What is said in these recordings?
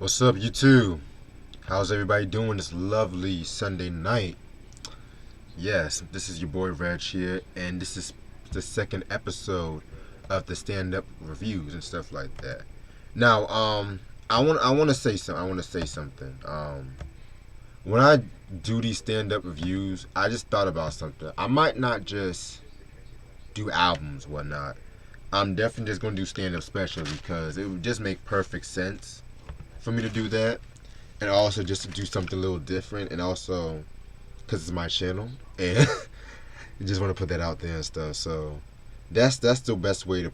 What's up, YouTube? How's everybody doing this lovely Sunday night? Yes, this is your boy Reg here, and this is the second episode of the stand-up reviews and stuff like that. Now, I want to say something. I want to say something. When I do these stand-up reviews, I just thought about something. I might not just do albums, whatnot. I'm definitely just gonna do stand-up specials because it would just make perfect sense for me to do that, and also just to do something a little different, and also because it's my channel, and I just want to put that out there and stuff. So that's the best way to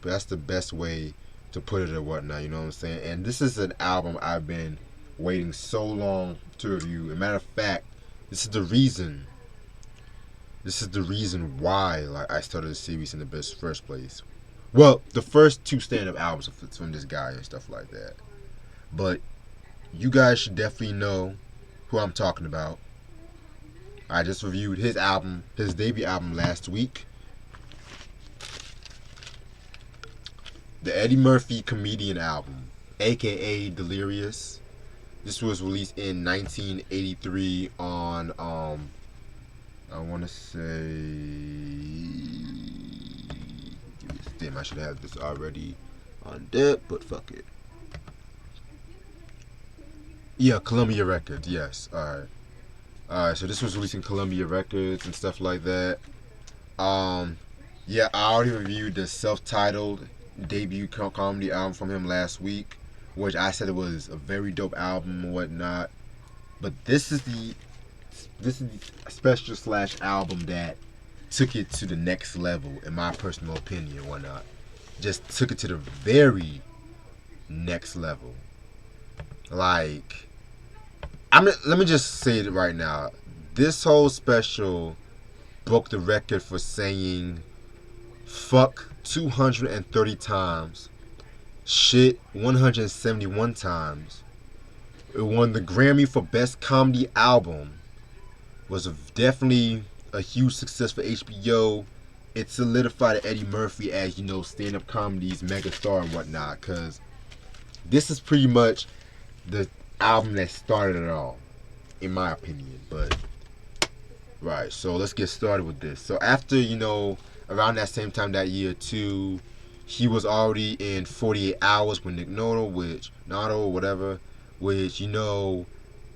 put it or whatnot. You know what I'm saying? And this is an album I've been waiting so long to review. As a matter of fact, this is the reason. This is the reason why I started the series in the first place. Well, the first two stand-up albums from this guy and stuff like that. But you guys should definitely know who I'm talking about. I just reviewed his album, his debut album last week. The Eddie Murphy Comedian album, aka Delirious. This was released in 1983 on I want to say, damn, I should have this already on deck, but fuck it. Yeah, Columbia Records. Yes. Alright, so this was released in Columbia Records and stuff like that. Yeah, I already reviewed the self-titled debut comedy album from him last week, which I said it was a very dope album and whatnot. But this is the special slash album that took it to the next level, in my personal opinion, and whatnot. Just took it to the very next level. Like, let me just say it right now. This whole special broke the record for saying fuck 230 times, shit 171 times. It won the Grammy for Best Comedy Album. Was definitely a huge success for HBO. It solidified Eddie Murphy as, stand-up comedy's megastar and whatnot. Because this is pretty much the album that started it all, in my opinion. But right, so let's get started with this. So after, around that same time that year too, he was already in 48 Hours with Nick Noto, which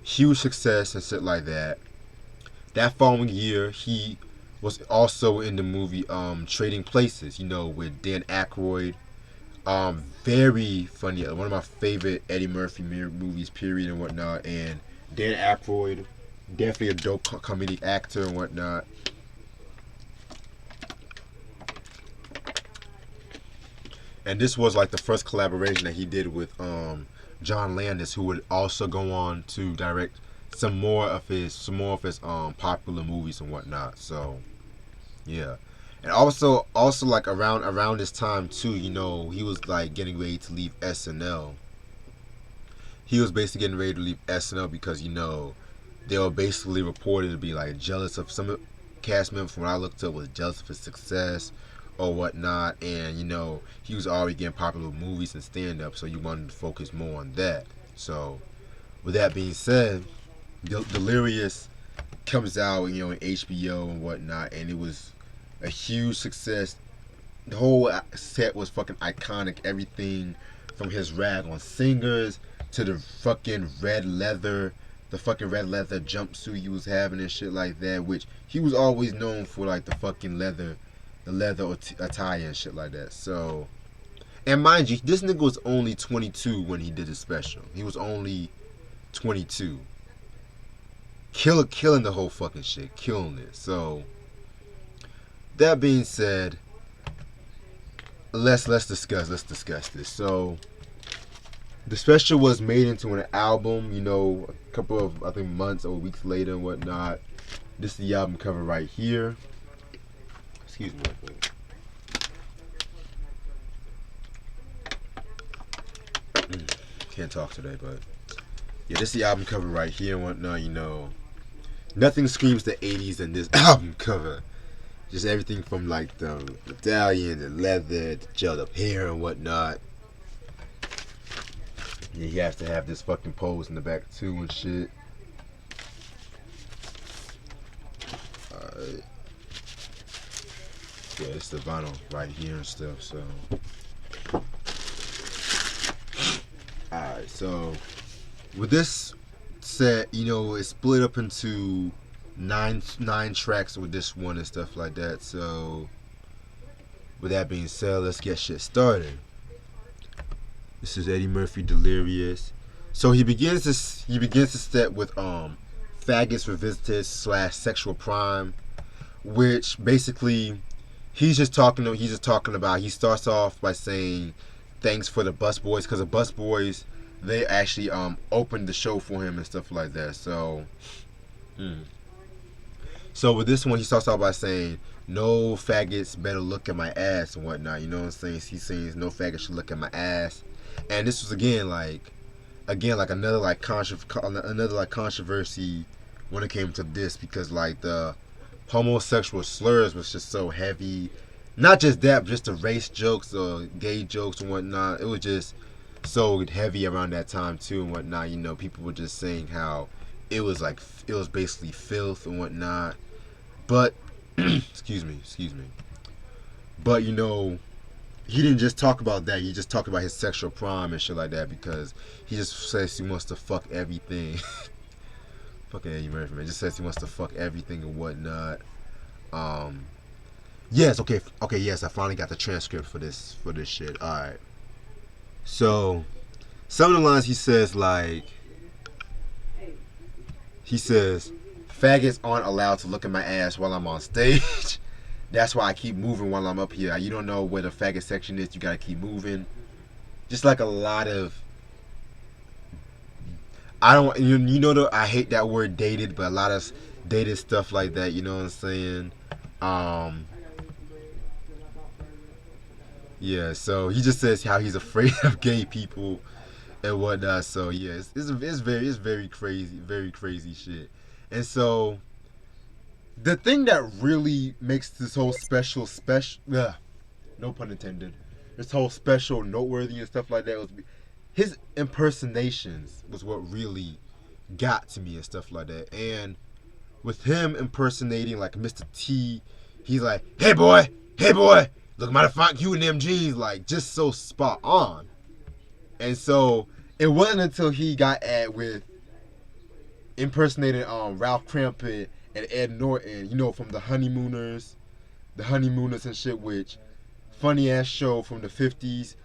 huge success and shit like that. That following year, he was also in the movie Trading Places, with Dan Aykroyd. Very funny. One of my favorite Eddie Murphy movies, period, and whatnot. And Dan Aykroyd, definitely a dope comedic actor and whatnot. And this was like the first collaboration that he did with John Landis, who would also go on to direct some more of his popular movies and whatnot. So yeah. And also like around this time too, he was like getting ready to leave SNL. He was basically getting ready to leave SNL because they were basically reported to be like jealous of some cast members. From what I looked up, was jealous of his success or whatnot, and he was already getting popular with movies and stand up, so you wanted to focus more on that. So with that being said, Delirious comes out, in HBO and whatnot, and it was a huge success. The whole set was fucking iconic. Everything from his rag on singers to the fucking red leather jumpsuit he was having and shit like that, which he was always known for, like the fucking leather attire and shit like that. So, and mind you, this nigga was only 22 when he did his special. He was only 22. Killing the whole fucking shit, killing it. So that being said, let's discuss this. So the special was made into an album, a couple of, I think, months or weeks later and whatnot. This is the album cover right here. Excuse me. Can't talk today, but yeah, this is the album cover right here and whatnot. Nothing screams the 80s than this album cover. Just everything from like the medallion, the leather, the gelled up hair and whatnot. Yeah, he has to have this fucking pose in the back too and shit. Alright. Yeah, it's the vinyl right here and stuff, so. Alright, so with this set, it's split up into nine tracks with this one and stuff like that. So with that being said, let's get shit started. This is Eddie Murphy, Delirious. So he begins to set with faggots revisited / sexual prime, which basically he starts off by saying thanks for the bus boys, because the bus boys, they actually opened the show for him and stuff like that. So so with this one, he starts off by saying no faggots better look at my ass and whatnot. You know what I'm saying? He's saying no faggots should look at my ass. And this was again like another controversy when it came to this, because like the homosexual slurs was just so heavy. Not just that, but just the race jokes, the gay jokes and whatnot. It was just so heavy around that time too and whatnot. People were just saying how it was basically filth and whatnot. But excuse me. But he didn't just talk about that. He just talked about his sexual prime and shit like that, because he just says he wants to fuck everything. Fucking Eddie Murphy, man. Just says he wants to fuck everything and whatnot. Yes, okay, yes, I finally got the transcript for this shit. Alright. So, some of the lines he says, faggots aren't allowed to look at my ass while I'm on stage. That's why I keep moving while I'm up here. You don't know where the faggot section is, you gotta keep moving. Just like a lot of, I hate that word dated, but a lot of dated stuff like that, you know what I'm saying? Yeah, so he just says how he's afraid of gay people and whatnot. So yeah, it's very crazy shit. And so the thing that really makes this whole no pun intended, this whole special noteworthy and stuff like that was his impersonations was what really got to me and stuff like that. And with him impersonating like Mr. T, he's like, hey boy, look, matter of fact, you and them jeans, like, just so spot on. And so it wasn't until he got with impersonating Ralph Crampett and Ed Norton, from the Honeymooners and shit, which funny ass show from the 50s.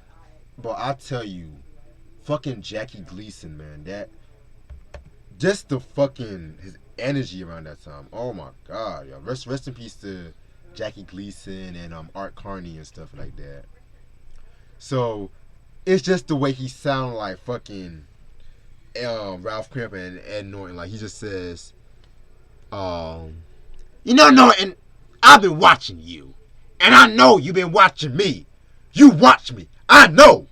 But I tell you, fucking Jackie Gleason, man, that just the fucking his energy around that time. Oh my god, yo. Rest in peace to Jackie Gleason and Art Carney and stuff like that. So it's just the way he sounded like fucking Ralph Crampton and Ed Norton. Like he just says, Norton, I've been watching you, and I know you've been watching me. You watch me, I know.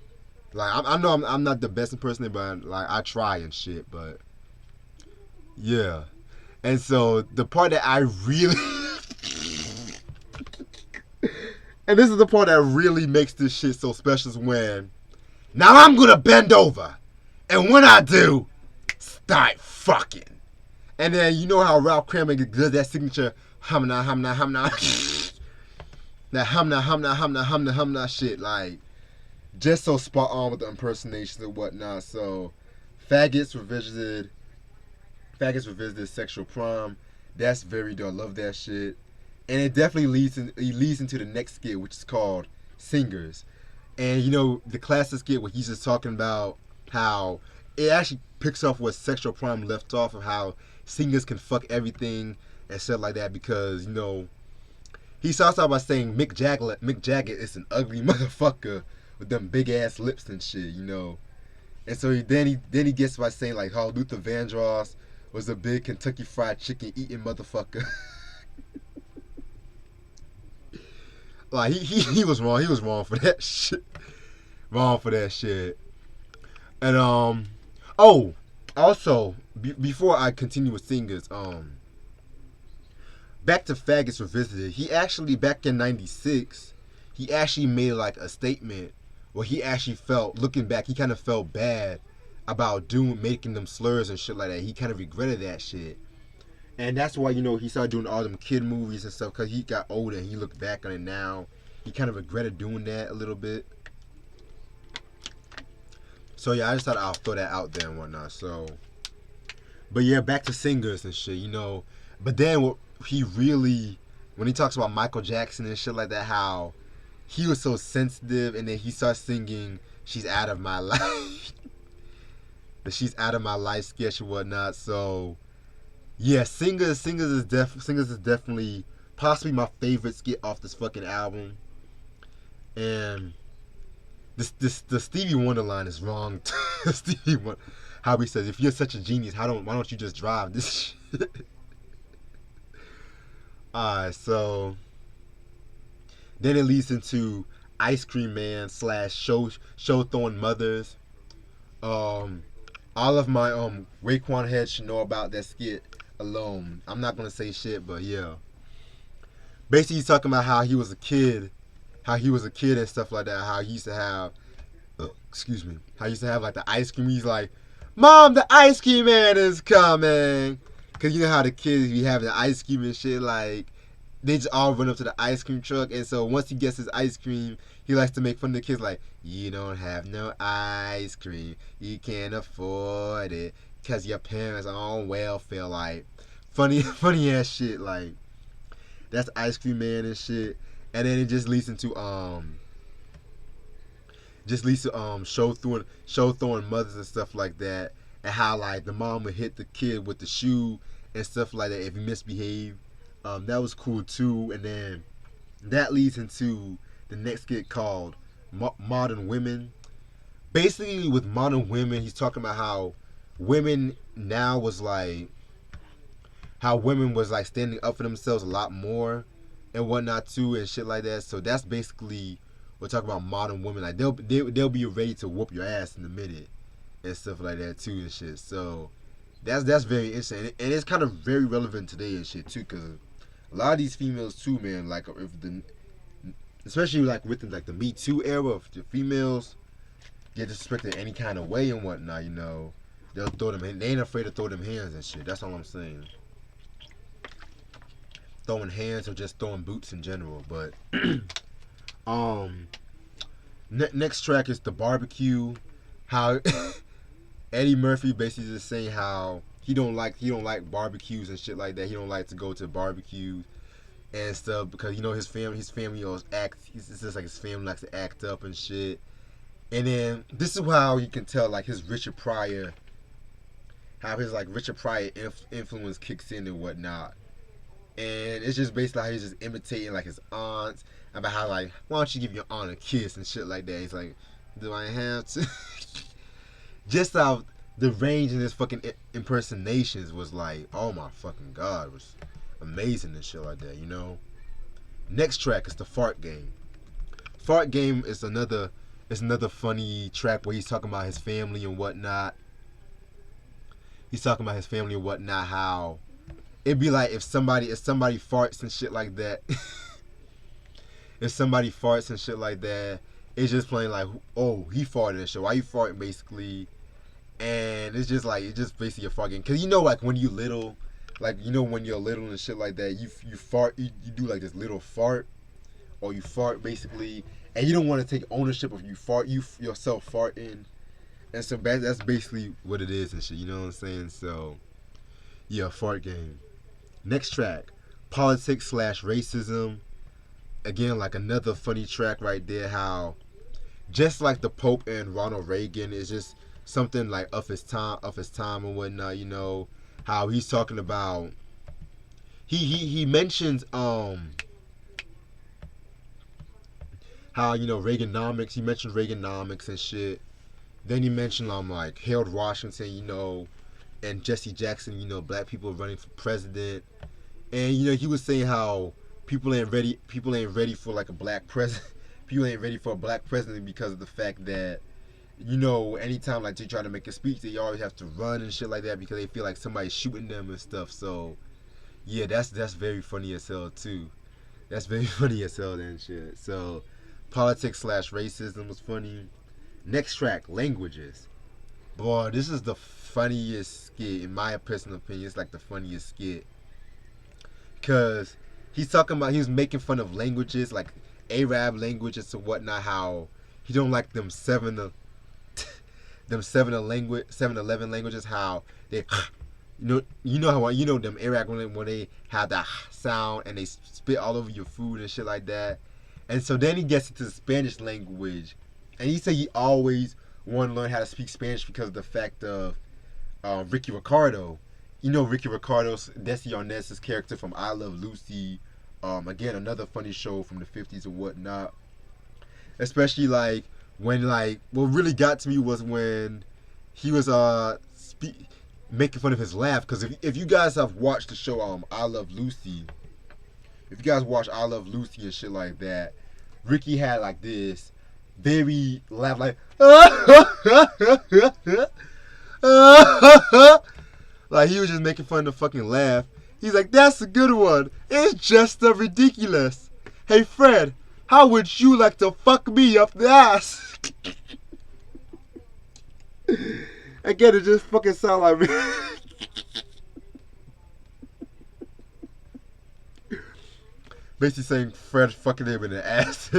Like I know I'm not the best impersonator, but like I try and shit. But yeah, and so the part that I really and this is the part that really makes this shit so special is when, now I'm gonna bend over, and when I do, start fucking. And then you know how Ralph Cramer does that signature humna that humna shit, like just so spot on with the impersonations and whatnot. So faggots revisited sexual prom. That's very dope. I love that shit. And it definitely leads into the next skit, which is called Singers. And the classic skit where he's just talking about how it actually picks up where sexual prime left off, of how singers can fuck everything and stuff like that, because he starts out by saying Mick Jagger is an ugly motherfucker with them big ass lips and shit, And so then he gets by saying like how Luther Vandross was a big Kentucky Fried Chicken eating motherfucker. Like he was wrong. He was wrong for that shit. And also before I continue with singers, back to Faggots Revisited. He actually back in '96, he actually made like a statement where he actually felt, looking back, he kind of felt bad about making them slurs and shit like that. He kind of regretted that shit. And that's why, he started doing all them kid movies and stuff, because he got older and he looked back on it now. He kind of regretted doing that a little bit. So, yeah, I just thought I'll throw that out there and whatnot. So, but yeah, back to singers and shit. But then what he really, when he talks about Michael Jackson and shit like that, how he was so sensitive, and then he starts singing "She's Out of My Life," the "She's Out of My Life" sketch and whatnot. So yeah, singers is definitely possibly my favorite skit off this fucking album. And the Stevie Wonder line is wrong. Stevie Wonder, how he says, "If you're such a genius, why don't you just drive this shit?" Alright, so then it leads into Ice Cream Man slash show throwing mothers. All of my Raekwon heads should know about that skit alone. I'm not gonna say shit, but yeah. Basically, he's talking about how he was a kid, and stuff like that. How he used to have, excuse me, how he used to have like the ice cream. He's like, "Mom, the ice cream man is coming." Cause you know how the kids be having the ice cream and shit, like they just all run up to the ice cream truck, and so once he gets his ice cream, he likes to make fun of the kids, like, "You don't have no ice cream, you can't afford it, cause your parents are on welfare." Like, funny ass shit. Like, that's Ice Cream Man and shit. And then it just leads into show throwing mothers and stuff like that, and how like the mom would hit the kid with the shoe and stuff like that if he misbehaved. That was cool too. And then that leads into the next skit called Modern Women. Basically, with Modern Women, he's talking about how women now was like, how women was like standing up for themselves a lot more and whatnot too, and shit like that. So that's basically, we're talking about modern women. Like they'll be ready to whoop your ass in a minute and stuff like that too and shit. So that's very interesting, and it's kind of very relevant today and shit too, because a lot of these females too, man, like especially like within like the Me Too era, of the females get disrespected any kind of way and whatnot, they'll throw them. They ain't afraid to throw them hands and shit. That's all I'm saying. Throwing hands or just throwing boots in general. But next track is The Barbecue. How Eddie Murphy basically just saying how he don't like barbecues and shit like that. He don't like to go to barbecues and stuff because his family always acts. It's just like his family likes to act up and shit. And then this is how you can tell like his Richard Pryor influence kicks in and whatnot. And it's just basically how he's just imitating like his aunts about how like, why don't you give your aunt a kiss and shit like that. He's like, do I have to? Just how the range in his fucking impersonations was like, oh my fucking god, it was amazing and shit like that, Next track is The Fart Game. Fart Game is another funny track where he's talking about his family and whatnot. How it'd be like if somebody farts and shit like that. If somebody farts and shit like that, it's just playing like, oh, he farted and shit. Why you farting, basically? And it's just basically a fart game. Cause like when you little, when you're little and shit like that, you fart, you do like this little fart, or you fart basically, and you don't want to take ownership of you yourself farting, and so that's basically what it is and shit. You know what I'm saying? So yeah, Fart Game. Next track, Politics/Racism. Again, like another funny track right there. How just like the Pope and Ronald Reagan is just something like of his time and whatnot. How he's talking about. He mentions how Reaganomics. He mentioned Reaganomics and shit. Then he mentioned like Harold Washington, and Jesse Jackson, black people running for president. And he was saying how people ain't ready for like a black president. People ain't ready for a black president because of the fact that anytime like they try to make a speech, they always have to run and shit like that because they feel like somebody's shooting them and stuff. So yeah, that's very funny as hell too. That's very funny as hell and shit. So Politics/Racism was funny. Next track, Languages. Boy, this is the funniest skit in my personal opinion. It's like the funniest skit because he's talking about he's making fun of languages like Arab languages and whatnot. How he don't like them them 7-Eleven languages. How they you know how you know them Arab when they have that sound and they spit all over your food and shit like that. And so then he gets into the Spanish language, and he said he always wanted to learn how to speak Spanish because of the fact of Ricky Ricardo. You know Ricky Ricardo's Desi Arnaz's character from I Love Lucy. Again, another funny show from the 50s and whatnot. Especially like when like what really got to me was when he was making fun of his laugh. Because if you guys have watched the show I Love Lucy, if you guys watch I Love Lucy and shit like that, Ricky had like this very laugh like like he was just making fun of the fucking laugh. He's like, that's a good one. It's just a ridiculous. Hey Fred, how would you like to fuck me up the ass? Again, it just fucking sound like me. Basically saying Fred fucking him in the ass.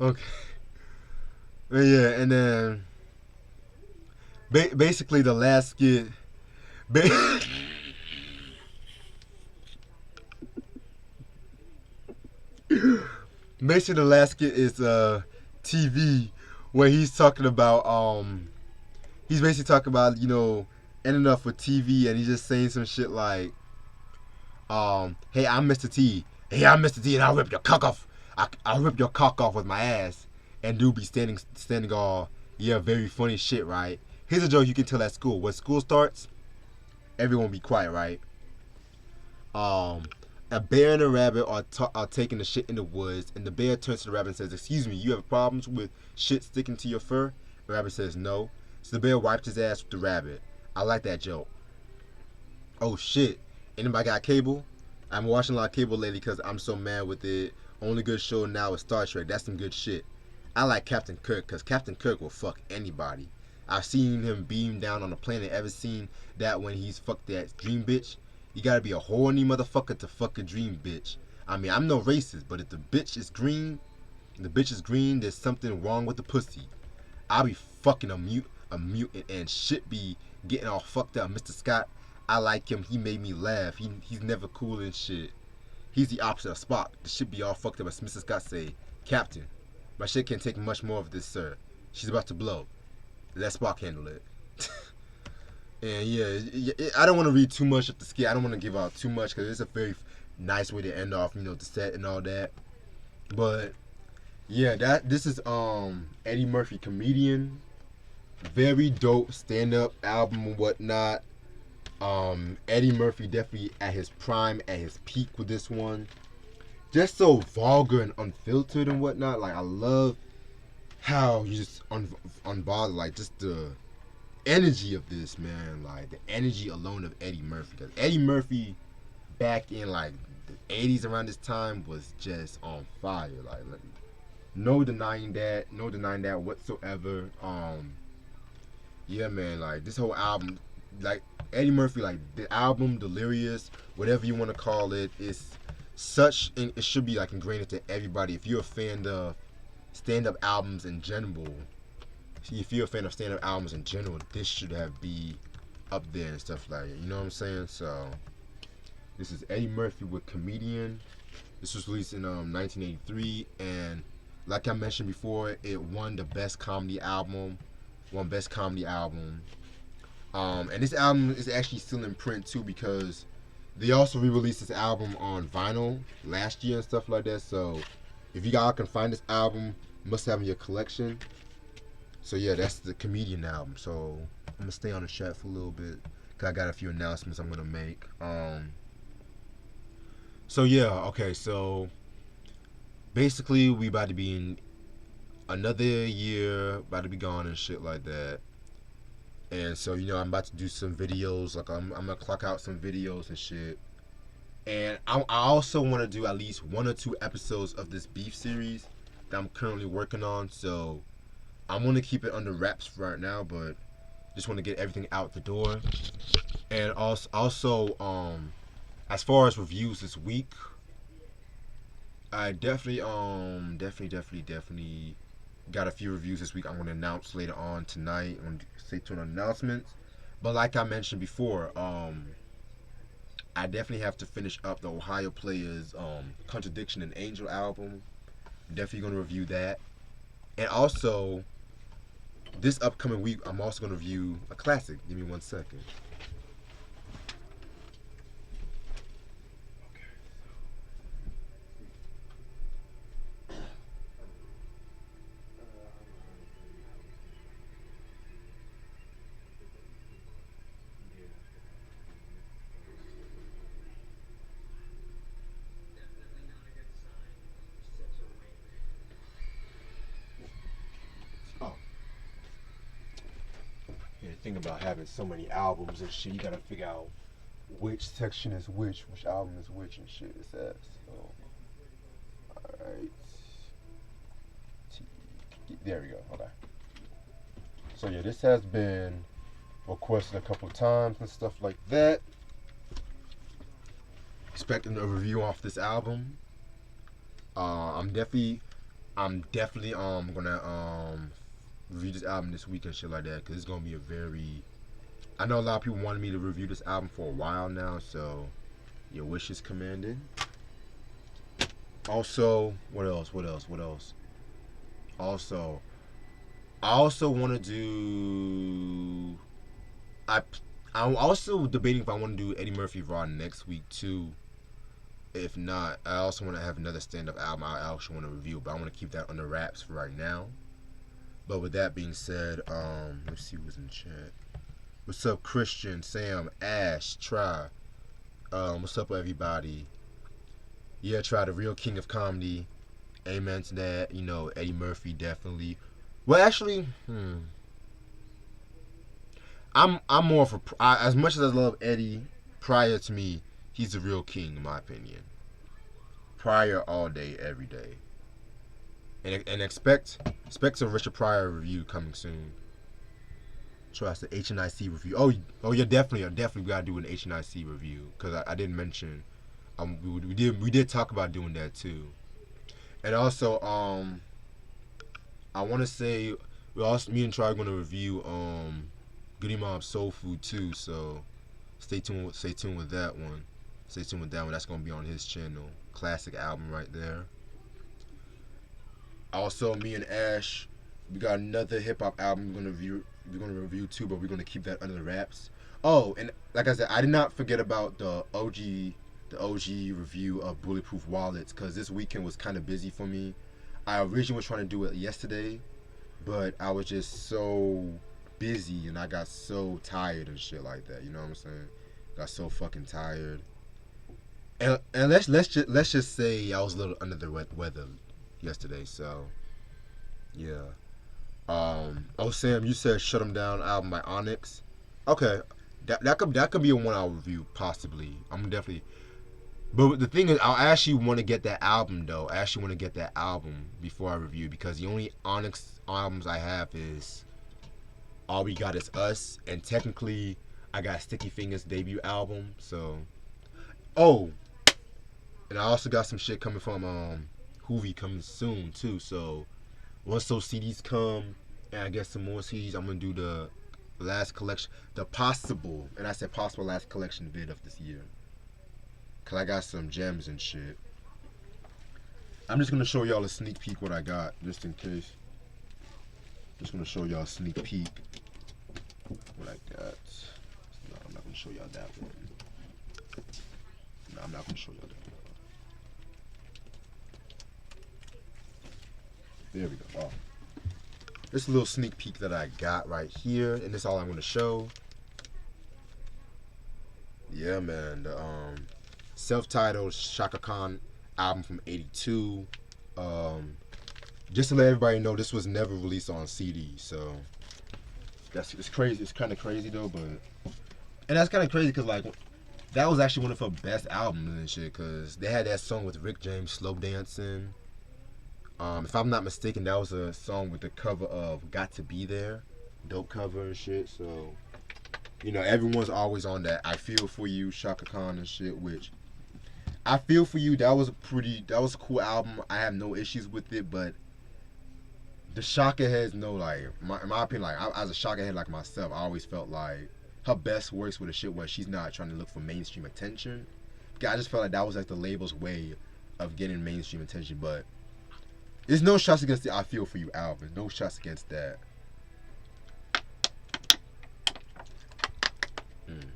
Okay. But yeah, and then basically the last skit. Basically the last skit is TV where he's talking about he's basically talking about ending up with TV, and he's just saying some shit like hey, I'm Mr. T. Hey, I'm Mr. T, and I'll rip your cock off. I'll rip your cock off with my ass. And dude be standing all, yeah, very funny shit, right? Here's a joke you can tell at school. When school starts, everyone be quiet, right? A bear and a rabbit are taking the shit in the woods, and the bear turns to the rabbit and says, excuse me, you have problems with shit sticking to your fur? The rabbit says, no. So the bear wiped his ass with the rabbit. I like that joke. Oh shit. Anybody got cable? I'm watching a lot of cable lately because I'm so mad with it. Only good show now is Star Trek. That's some good shit. I like Captain Kirk because Captain Kirk will fuck anybody. I've seen him beam down on a planet. Ever seen that when he's fucked that dream bitch? You gotta be a horny motherfucker to fuck a dream bitch. I mean, I'm no racist, but if the bitch is green, there's something wrong with the pussy. I'll be fucking a mutant and shit be getting all fucked up. Mr. Scott, I like him. He made me laugh. He's never cool and shit. He's the opposite of Spock. The shit be all fucked up as Mr. Scott say, Captain, my shit can't take much more of this, sir. She's about to blow. Let Spock handle it. And yeah, I don't want to read too much of the skit. I don't want to give out too much because it's a very nice way to end off, the set and all that. But yeah, this is Eddie Murphy, comedian. Very dope stand-up album and whatnot. Eddie Murphy definitely at his prime, at his peak with this one. Just so vulgar and unfiltered and whatnot. Like, I love how you just unbothered, like just the energy of this, man. Like the energy alone of Eddie Murphy. Because Eddie Murphy back in like the 80s around this time was just on fire. Like no denying that whatsoever. Yeah, man, like this whole album, like Eddie Murphy, like the album Delirious, whatever you want to call it, is such, and it should be like ingrained into everybody. If you're a fan of stand-up albums in general, this should have be up there and stuff like that. You know what I'm saying? So this is Eddie Murphy with Comedian. This was released in 1983, and like I mentioned before, it won the best comedy album. And this album is actually still in print too, because they also re-released this album on vinyl last year and stuff like that. So if you guys can find this album, must have in your collection. So yeah, that's the Comedian album. So I'm gonna stay on the chat for a little bit because I got a few announcements I'm gonna make. So yeah, okay. So basically, we about to be in another year, about to be gone and shit like that. And so I'm about to do some videos. Like I'm gonna clock out some videos and shit. And I also want to do at least 1 or 2 episodes of this beef series that I'm currently working on. So I'm gonna keep it under wraps right now, but just want to get everything out the door. And also, as far as reviews this week, I definitely got a few reviews this week. I'm gonna announce later on tonight. I'm gonna stay tuned on announcements. But like I mentioned before, I definitely have to finish up the Ohio Players Contradiction and Angel album. Definitely gonna review that. And also, this upcoming week, I'm also gonna review a classic. Give me 1 second. Oh, yeah. The thing about having so many albums and shit, you gotta figure out which section is which album is which and shit. It says. So, alright. There we go. Okay. So yeah, this has been requested a couple of times and stuff like that. Expecting a review off this album. I'm definitely gonna review this album this week and shit like that because it's gonna be a very. I know a lot of people wanted me to review this album for a while now, so your wish is commanded. Also, what else? Also, I also want to do. I I'm also debating if I want to do Eddie Murphy Raw next week too. If not, I also want to have another stand-up album I actually want to review, but I want to keep that under wraps for right now. But with that being said, let's see who's in chat. What's up, Christian, Sam, Ash, Try? What's up, everybody? Yeah, Try, the real king of comedy. Amen to that. You know, Eddie Murphy definitely. Well, actually, I'm more for as much as I love Eddie. Prior to me, he's the real king in my opinion. Pryor all day, every day, and expect a Richard Pryor review coming soon. Trust the HNIC review. Oh, yeah, definitely we gotta do an HNIC review because I didn't mention. We did talk about doing that too, and also I want to say me and Troy are gonna review Goody Mob Soul Food too. So stay tuned with that one. Stay tuned with that one. That's gonna be on his channel. Classic album right there. Also, me and Ash, we got another hip hop album we're gonna review too, but we're gonna keep that under the wraps. Oh, and like I said, I did not forget about the OG review of Bulletproof Wallets because this weekend was kind of busy for me. I originally was trying to do it yesterday, but I was just so busy and I got so tired and shit like that. You know what I'm saying? Got so fucking tired. And let's just say I was a little under the weather yesterday. So yeah. Oh, Sam, you said "Shut 'Em Down" album by Onyx. Okay, that could be a 1 hour review possibly. I'm definitely. But the thing is, I actually want to get that album though. I actually want to get that album before I review because the only Onyx albums I have is All We Got Is Us, and technically I got Sticky Fingers debut album. So, oh, and I also got some shit coming from Hoovy coming soon too. So once those CDs come, and I get some more CDs, I'm gonna do the last collection, the possible, and I said possible last collection vid of this year. Cause I got some gems and shit. I'm just gonna show y'all a sneak peek what I got, just in case. Just gonna show y'all a sneak peek what I got. No, I'm not gonna show y'all that one. No, I'm not gonna show y'all that one. There we go. Oh. This is a little sneak peek that I got right here, and this is all I'm gonna show. Yeah, man. The self-titled Shaka Khan album from '82. Just to let everybody know, this was never released on CD, so it's crazy. It's kind of crazy though, and that's kind of crazy because like that was actually one of her best albums and shit, cause they had that song with Rick James, "Slow Dancing." If I'm not mistaken, that was a song with the cover of "Got to Be There," dope cover and shit. So everyone's always on that "I Feel for You," Shaka Khan and shit. Which "I Feel for You," that was a cool album. I have no issues with it, but the Shaka heads know, like, in my opinion, like, as a Shaka head like myself, I always felt like her best works with the shit where she's not trying to look for mainstream attention. I just felt like that was like the label's way of getting mainstream attention, but there's no shots against the "I Feel for You" album. No shots against that. Mm.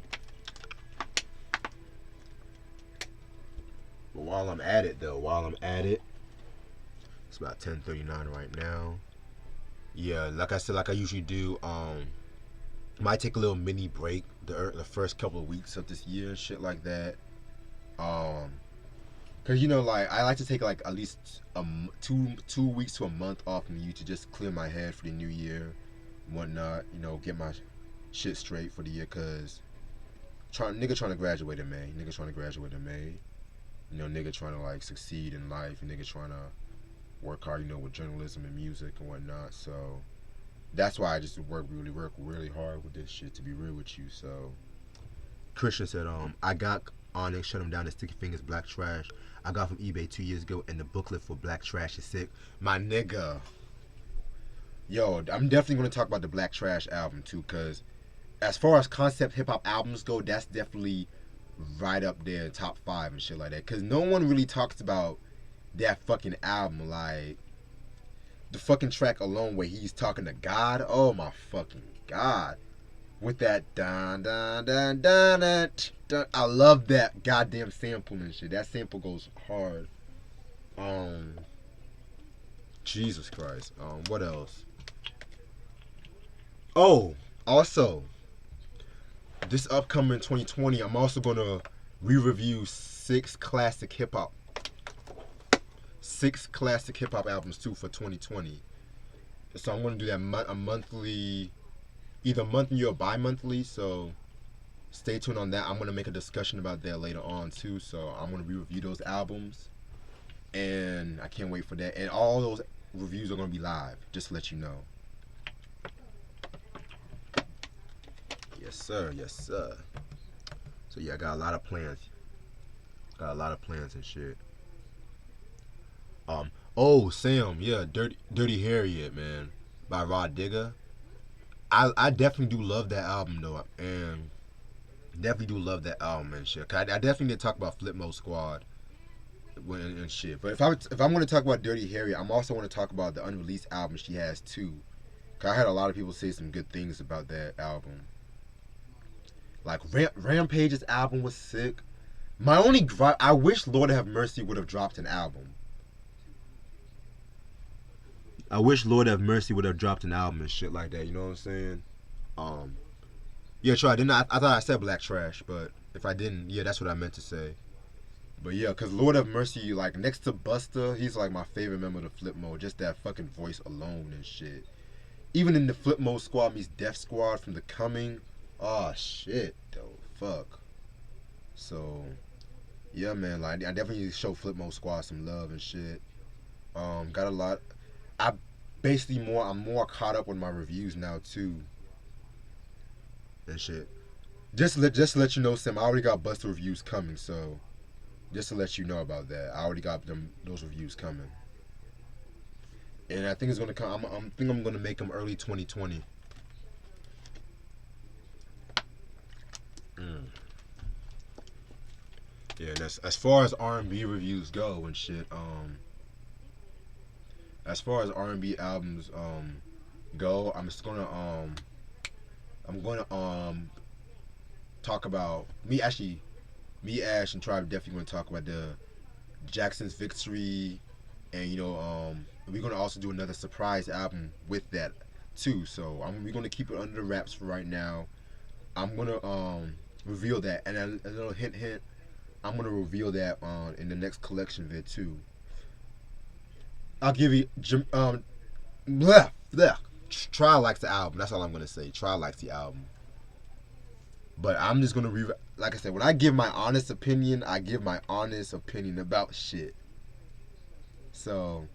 But while I'm at it, it's about 10:39 right now. Yeah, like I said, like I usually do. Might take a little mini break the first couple of weeks of this year and shit like that. Um, Cause like I like to take like at least 2 weeks to a month off from you to just clear my head for the new year, and whatnot. Get my shit straight for the year. Cause nigga trying to graduate in May. Nigga trying to graduate in May. Nigga trying to like succeed in life. Nigga trying to work hard. With journalism and music and whatnot. So that's why I just work really hard with this shit. To be real with you. So Christian said, I got Onyx, shut him down, and Sticky Fingers, Black Trash. I got from eBay 2 years ago, and the booklet for Black Trash is sick. My nigga. Yo, I'm definitely going to talk about the Black Trash album, too, because as far as concept hip-hop albums go, that's definitely right up there, top 5 and shit like that. Because no one really talks about that fucking album. Like, the fucking track alone where he's talking to God. Oh, my fucking God. With that dun dun dun dun dun, dun. I love that goddamn sample and shit. That sample goes hard. Jesus Christ. What else? Oh, also, this upcoming 2020, I'm also gonna re-review six classic hip hop albums too for 2020. So I'm gonna do that a monthly. Either monthly or bi-monthly, so stay tuned on that. I'm going to make a discussion about that later on too, so I'm going to re-review those albums, and I can't wait for that. And all those reviews are going to be live, just to let you know. Yes sir, yes sir. So yeah, I got a lot of plans. And shit. Oh Sam, yeah, Dirty Harriet, man, by Rod Digger. I definitely do love that album though, and definitely do love that album and shit. I definitely need to talk about Flip Mode Squad and shit. But if I'm going to talk about Dirty Harriet, I'm also going to talk about the unreleased album she has too. Cause I had a lot of people say some good things about that album. Like Rampage's album was sick. My only I wish Lord Have Mercy would have dropped an album. I wish Lord Have Mercy would have dropped an album and shit like that. You know what I'm saying? Yeah, try. I thought I said Black Trash, but if I didn't, yeah, that's what I meant to say. But yeah, cause Lord Have Mercy, like next to Busta, he's like my favorite member of the Flip Mode. Just that fucking voice alone and shit. Even in the Flip Mode Squad meets Def Squad from The Coming. Oh shit, though. Fuck. So yeah, man. Like I definitely need to show Flip Mode Squad some love and shit. Got a lot. I'm more caught up with my reviews now too. And shit. Just to let you know, Sam, I already got Busta reviews coming, so just to let you know about that. I already got those reviews coming. And I think it's gonna come. I'm gonna make them early 2020. Yeah, that's as far as R&B reviews go and shit. As far as R&B albums go, I'm gonna talk about me, Ash, and Tribe definitely gonna talk about the Jackson's Victory, and we're gonna also do another surprise album with that too. So we're gonna keep it under the wraps for right now. I'm gonna reveal that, and a little hint, I'm gonna reveal that in the next collection vid too. I'll give you bleh. Try likes the album. That's all I'm gonna say. Try likes the album. But I'm just gonna like I said, when I give my honest opinion, I give my honest opinion about shit. So,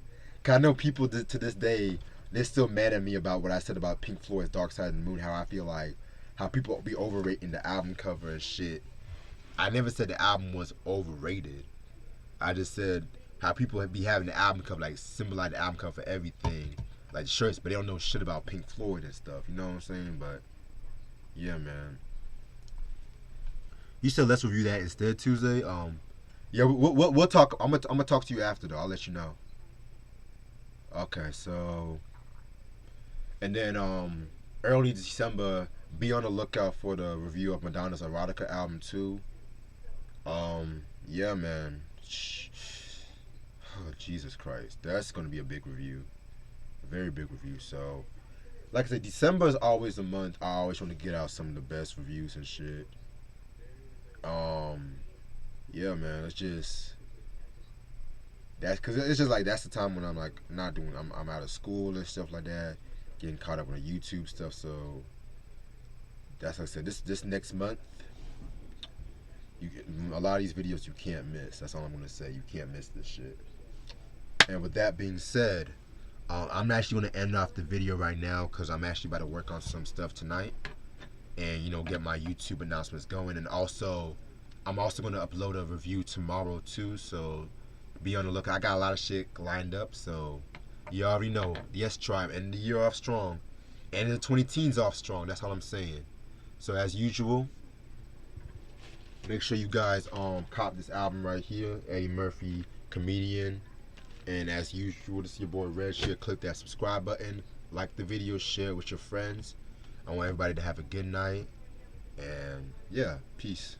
'cause I know people to this day, they're still mad at me about what I said about Pink Floyd's Dark Side of the Moon. How I feel like how people be overrating the album cover and shit. I never said the album was overrated. I just said how people be having the album cover like symbolize the album cover for everything, like shirts, but they don't know shit about Pink Floyd and stuff. You know what I'm saying? But yeah, man. You said let's review that instead Tuesday. Yeah, we'll talk. I'm gonna talk to you after though. I'll let you know. Okay, so and then early December, be on the lookout for the review of Madonna's Erotica album too. Yeah, man. Oh, Jesus Christ, that's gonna be a big review, a very big review. So, like I said, December is always a month I always want to get out some of the best reviews and shit. Um, yeah, man. It's just that's because it's just like that's the time when I'm like not doing. I'm out of school and stuff like that, getting caught up on the YouTube stuff. So that's like I said. This next month, you a lot of these videos you can't miss. That's all I'm gonna say. You can't miss this shit. And with that being said, I'm actually gonna end off the video right now because I'm actually about to work on some stuff tonight, and get my YouTube announcements going, and also I'm also gonna upload a review tomorrow too. So be on the lookout. I got a lot of shit lined up, so you already know. Yes, tribe, and the year off strong, and the 20 teens off strong. That's all I'm saying. So as usual, make sure you guys cop this album right here, Eddie Murphy, Comedian. And as usual, this is your boy Red Share. Click that subscribe button, like the video, share it with your friends. I want everybody to have a good night, and yeah, peace.